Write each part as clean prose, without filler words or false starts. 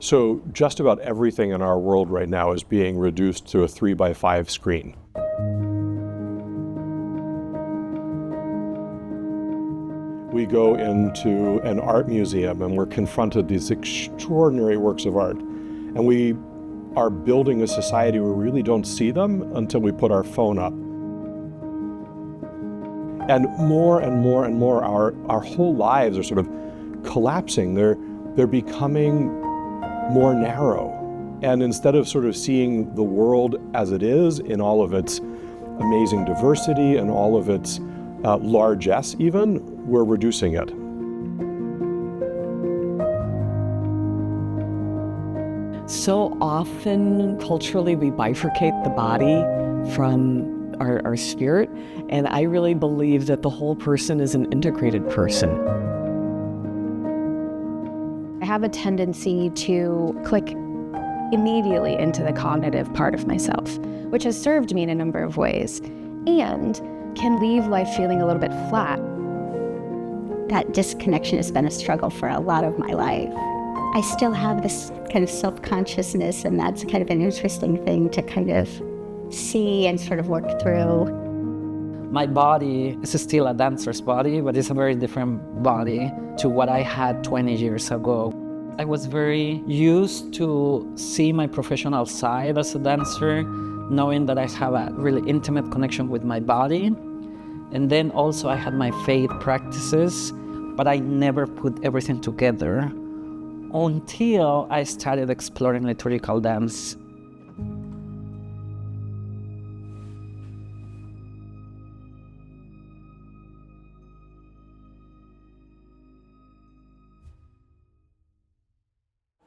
So just about everything in our world right now is being reduced to a 3x5 screen. We go into an art museum and we're confronted these extraordinary works of art. And we are building a society where we really don't see them until we put our phone up. And more and more and more, our whole lives are sort of collapsing. They're becoming more narrow. And instead of sort of seeing the world as it is in all of its amazing diversity and all of its largesse even, we're reducing it. So often, culturally, we bifurcate the body from our spirit, and I really believe that the whole person is an integrated person. I have a tendency to click immediately into the cognitive part of myself, which has served me in a number of ways, and can leave life feeling a little bit flat. That disconnection has been a struggle for a lot of my life. I still have this kind of self-consciousness, and that's kind of an interesting thing to kind of see and sort of work through. My body is still a dancer's body, but it's a very different body to what I had 20 years ago. I was very used to see my professional side as a dancer, knowing that I have a really intimate connection with my body. And then also I had my faith practices, but I never put everything together until I started exploring liturgical dance.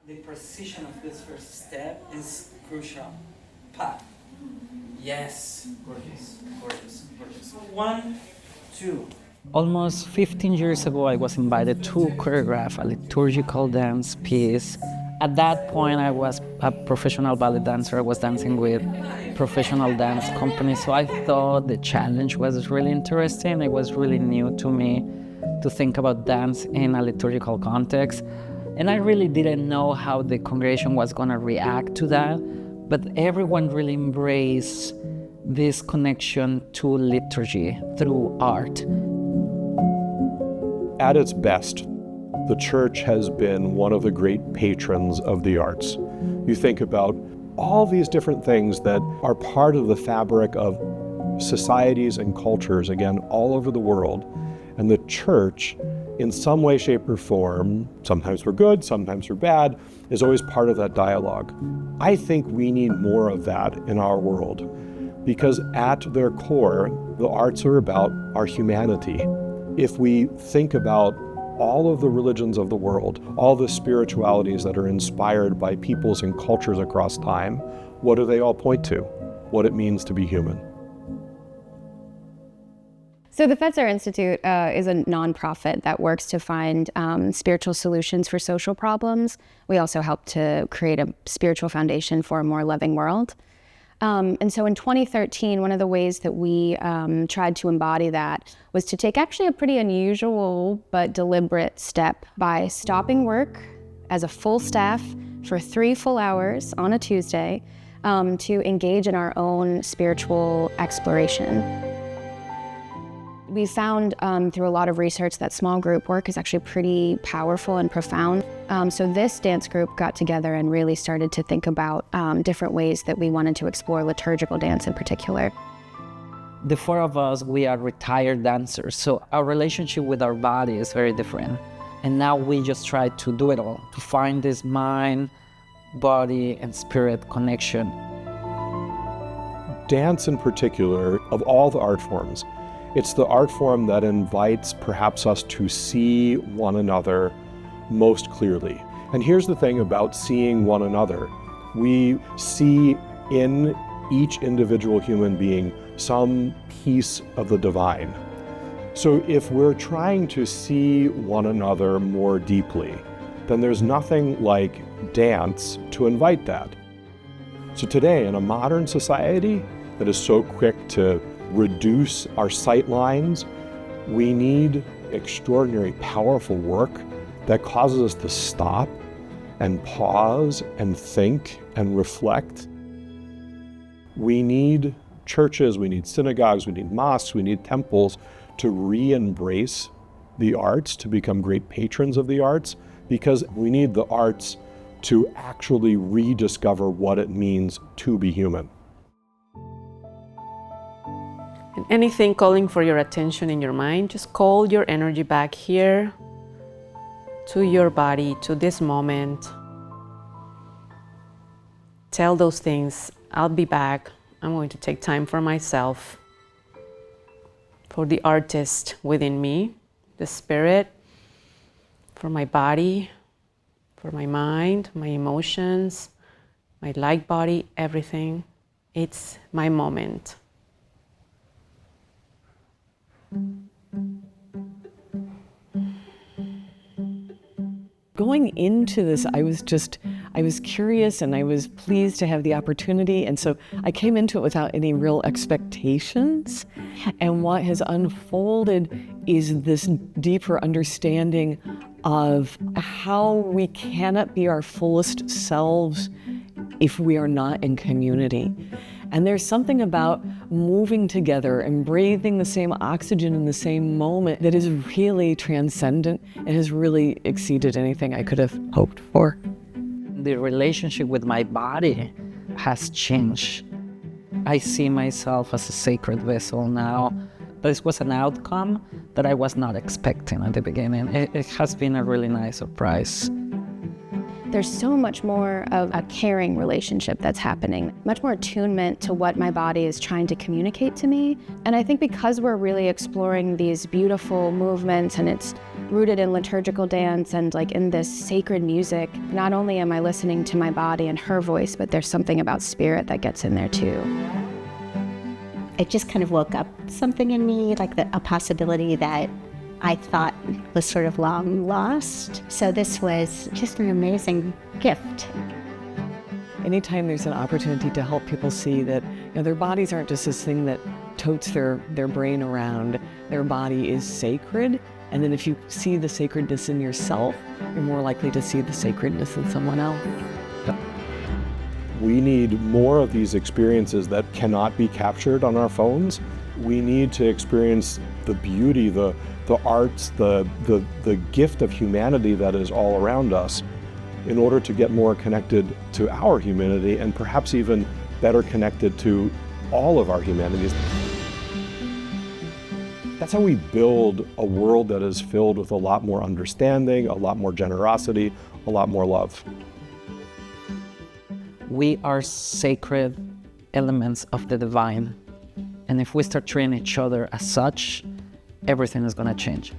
The precision of this first step is crucial. Pa. Yes. Gorgeous, gorgeous, gorgeous. 1, 2. Almost 15 years ago, I was invited to choreograph a liturgical dance piece. At that point, I was a professional ballet dancer. I was dancing with professional dance companies, so I thought the challenge was really interesting. It was really new to me to think about dance in a liturgical context. And I really didn't know how the congregation was going to react to that, but everyone really embraced this connection to liturgy through art. At its best, the church has been one of the great patrons of the arts. You think about all these different things that are part of the fabric of societies and cultures, again, all over the world, and the church, in some way, shape, or form, sometimes for good, sometimes for bad, is always part of that dialogue. I think we need more of that in our world, because at their core, the arts are about our humanity. If we think about all of the religions of the world, all the spiritualities that are inspired by peoples and cultures across time, what do they all point to? What it means to be human. So the Fetzer Institute is a nonprofit that works to find spiritual solutions for social problems. We also help to create a spiritual foundation for a more loving world. And so in 2013, one of the ways that we tried to embody that was to take actually a pretty unusual but deliberate step by stopping work as a full staff for 3 full hours on a Tuesday to engage in our own spiritual exploration. We found through a lot of research that small group work is actually pretty powerful and profound. So this dance group got together and really started to think about different ways that we wanted to explore liturgical dance in particular. The 4 of us, we are retired dancers, so our relationship with our body is very different. And now we just try to do it all, to find this mind, body, and spirit connection. Dance in particular, of all the art forms, it's the art form that invites perhaps us to see one another most clearly. And here's the thing about seeing one another. We see in each individual human being some piece of the divine. So if we're trying to see one another more deeply, then there's nothing like dance to invite that. So today, in a modern society that is so quick to reduce our sight lines, we need extraordinary, powerful work that causes us to stop and pause and think and reflect. We need churches, we need synagogues, we need mosques, we need temples to re-embrace the arts, to become great patrons of the arts, because we need the arts to actually rediscover what it means to be human. And anything calling for your attention in your mind, just call your energy back here to your body, to this moment. Tell those things, I'll be back. I'm going to take time for myself, for the artist within me, the spirit, for my body, for my mind, my emotions, my light body, everything. It's my moment. Going into this, I was curious and I was pleased to have the opportunity. And so I came into it without any real expectations. And what has unfolded is this deeper understanding of how we cannot be our fullest selves if we are not in community. And there's something about moving together and breathing the same oxygen in the same moment that is really transcendent and has really exceeded anything I could have hoped for. The relationship with my body has changed. I see myself as a sacred vessel now. This was an outcome that I was not expecting at the beginning. It has been a really nice surprise. There's so much more of a caring relationship that's happening, much more attunement to what my body is trying to communicate to me. And I think because we're really exploring these beautiful movements and it's rooted in liturgical dance and like in this sacred music, not only am I listening to my body and her voice, but there's something about spirit that gets in there too. It just kind of woke up something in me, like a possibility that I thought was sort of long lost. So this was just an amazing gift. Anytime there's an opportunity to help people see that their bodies aren't just this thing that totes their brain around, their body is sacred. And then if you see the sacredness in yourself, you're more likely to see the sacredness in someone else. We need more of these experiences that cannot be captured on our phones. We need to experience the beauty, the arts, the gift of humanity that is all around us in order to get more connected to our humanity and perhaps even better connected to all of our humanities. That's how we build a world that is filled with a lot more understanding, a lot more generosity, a lot more love. We are sacred elements of the divine. And if we start treating each other as such, everything is going to change.